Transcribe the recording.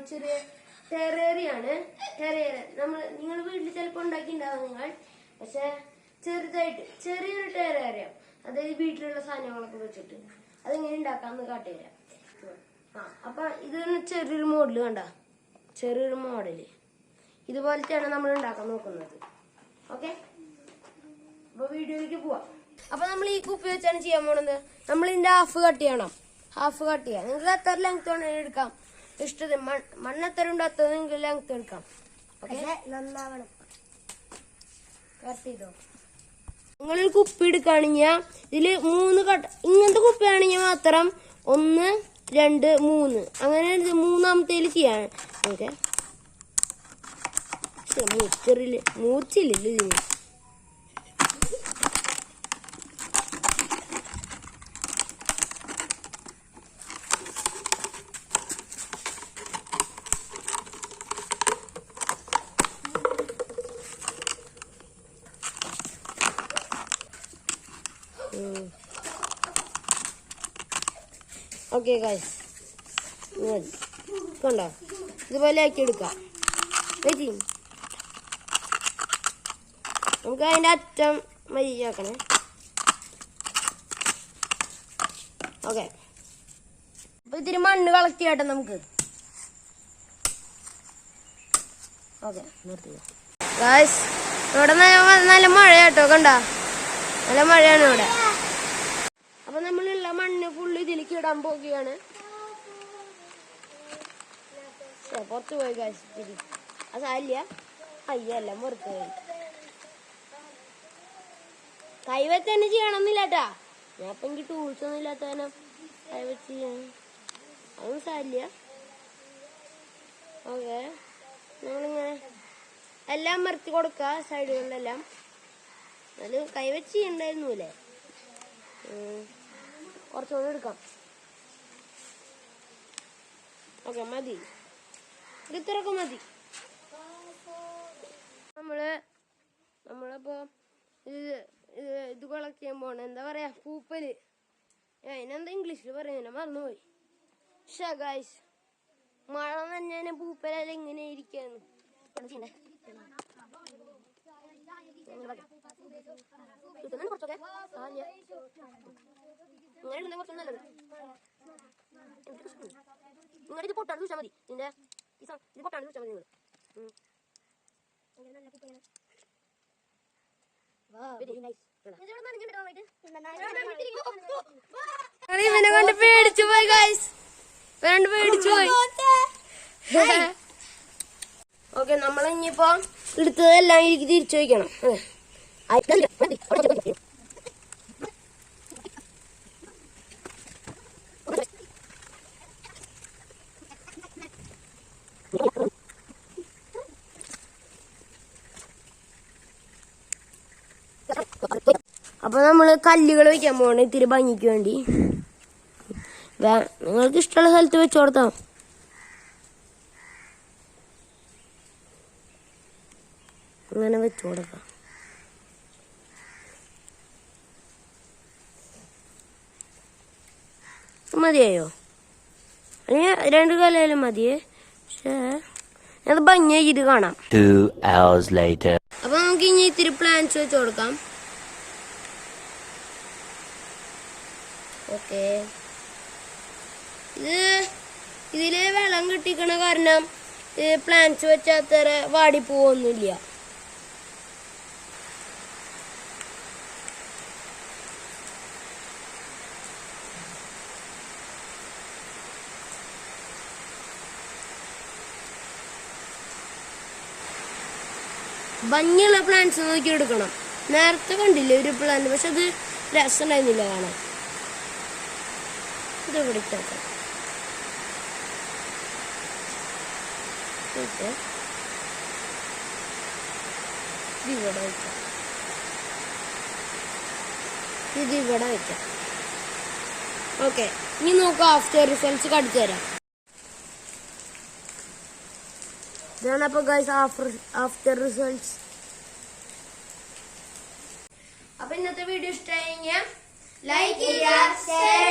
ചെറിയ ടെറേറിയാണ്. നിങ്ങൾ വീട്ടിൽ ചിലപ്പോൾ ഉണ്ടാക്കിയിട്ടുണ്ടാവും നിങ്ങൾ. പക്ഷെ ചെറുതായിട്ട് ചെറിയൊരു ടെറേറിയ, അതായത് വീട്ടിലുള്ള സാധനങ്ങളൊക്കെ വെച്ചിട്ട് അതെങ്ങനെ ഉണ്ടാക്കാമെന്ന് കാട്ടിത്തരാം. അപ്പൊ ഇത് ചെറിയൊരു മോഡല് കണ്ട, ചെറിയൊരു മോഡല് ഇതുപോലത്തെയാണ് നമ്മൾ ഉണ്ടാക്കാൻ നോക്കുന്നത്. ഓക്കെ, അപ്പൊ വീഡിയോയിലേക്ക് പോവാം. അപ്പൊ നമ്മൾ ഈ കുപ്പി വെച്ചാണ് ചെയ്യാൻ പോണത്. നമ്മൾ ഇതിന്റെ ഹാഫ് കട്ട് ചെയ്യണം. ഹാഫ് കട്ട് ചെയ്യാം. നിങ്ങൾക്ക് എത്ര ലെങ്ത് വേണമെങ്കിലും എടുക്കാം, ഇഷ്ടത്തിന്. മണ്ണ് എത്ര ഉണ്ട് അത്ര നിങ്ങൾക്ക് ലെങ്ത് എടുക്കാം. ഓക്കെ, നന്നാവണം. കട്ട് ചെയ്തോ. നിങ്ങളൊരു കുപ്പി എടുക്കുകയാണെങ്കിൽ ഇതില് 3 കട്ട്, ഇങ്ങനത്തെ കുപ്പിയാണെങ്കിൽ മാത്രം 1, 2, 3 അങ്ങനെ മൂന്നാമത്തേൽ ചെയ്യാൻ. ഓക്കെ, മൂച്ചില്ലല്ലോ ഇതിന്. ഓക്കെ ഗൈസ്, കണ്ടോ, ഇതുപോലെ ആക്കി എടുക്കാം. നമുക്ക് അതിന്റെ അറ്റം മരിയാക്കണേ. ഓക്കെ, അപ്പൊ ഇത്തിരി മണ്ണ് കളക്ട് ചെയ്യട്ടെ നമുക്ക്. ഓക്കെ, നിർത്തി ഗൈസ്. ഇവിടെ നല്ല മഴ കേട്ടോ, കണ്ട നല്ല മഴയാണ് ഇവിടെ. അപ്പൊ നമ്മളുള്ള മണ്ണ് ഫുള്ള് ഇതിലേക്ക് ഇടാൻ പോകുകയാണ്. പുറത്ത് പോയി ഗൈസ്, ഇത്തിരി അത് സാരില്ല. അയ്യെല്ലാം പുറത്ത് പോയി. കൈവച്ച് തന്നെ ചെയ്യണമെന്നില്ലാട്ടാ. ഞാൻ ഇപ്പൊ എനിക്ക് ടൂൾസ് ഒന്നും ഇല്ലാത്ത കാരണം കൈവച്ച് ചെയ്യണം, അതൊന്നും സാരില്ല. ഓക്കെ, നമ്മളിങ്ങനെ എല്ലാം മറിച്ച് കൊടുക്കുക സൈഡുകളിലെല്ലാം. അത് കൈവച്ച് ചെയ്യണ്ടായിരുന്നൂല്ലേ. കുറച്ചുകൂടെ എടുക്കാം. ഓക്കെ, മതി, ഇത്രയൊക്കെ മതി. നമ്മളിപ്പോ ഇത് കളക്ട് ചെയ്യാൻ പോണ, എന്താ പറയാ, പൂപ്പല്. അതിനെന്താ ഇംഗ്ലീഷിൽ പറയുന്നില്ല, മറന്നുപോയി. ഗൈസ്, മഴ തന്നെ പൂപ്പലെല്ലാം ഇങ്ങനെ ഇരിക്കാന്ന്. കുറച്ചൊക്കെ ഇങ്ങനെ ഇടുന്ന കുറച്ചൊന്നും നല്ലത്. നിങ്ങളിത് പൊട്ടാണ് ചോദിച്ചാൽ മതി. ഇത് പൊട്ടാണ് ചോദിച്ചാൽ മതി നിങ്ങൾ. ഇവനെ കൊണ്ട് പേടിച്ചു പോയി ഗൈസ്, പേടിച്ചു പോയി. ഓക്കെ, നമ്മളിപ്പോ എടുത്തതെല്ലാം എനിക്ക് തിരിച്ചു വയ്ക്കണം. അപ്പൊ നമ്മള് കല്ലുകൾ വെക്കാൻ പോകണം ഇത്തിരി ഭംഗിക്ക് വേണ്ടി. നിങ്ങൾക്ക് ഇഷ്ടമുള്ള സ്ഥലത്ത് വെച്ചു കൊടുത്താ. അങ്ങനെ വെച്ചു കൊടുക്കാം. മതിയായോ? അല്ലെങ്കിൽ 2 കല്ലായാലും മതിയേ. പക്ഷേ അത് ഭംഗിയായി ഇത് കാണാം. 2 hours later. അപ്പൊ നമുക്ക് ഇനി ഇത്തിരി പ്ലാന്റ്സ് വെച്ച് കൊടുക്കാം. ഓക്കെ, ഇതില് വെള്ളം കിട്ടിക്കണ കാരണം പ്ലാന്റ്സ് വെച്ചാൽ അത്ര വാടിപ്പോവൊന്നുമില്ല. ഭംഗിയുള്ള പ്ലാന്റ്സ് നോക്കി എടുക്കണം. നേരത്തെ കണ്ടില്ലേ ഒരു പ്ലാന്റ്, പക്ഷെ അത് രസമുണ്ടായിരുന്നില്ല കാണാൻ. ഇത് പിടിക്കാം. ഇതിവിടെ വെക്കാം. ഓക്കെ, ഇനി നോക്കാം ആഫ്റ്റർ റിസൾട്ട്സ് കാണിച്ചു തരാം. ഇതാണ് അപ്പൊ ഗൈസ് ആഫ്റ്റർ റിസൾട്ട്സ്. അപ്പൊ ഇന്നത്തെ വീഡിയോ ഇഷ്ടമായി ലൈക്ക് ചെയ്യുക, ഷെയർ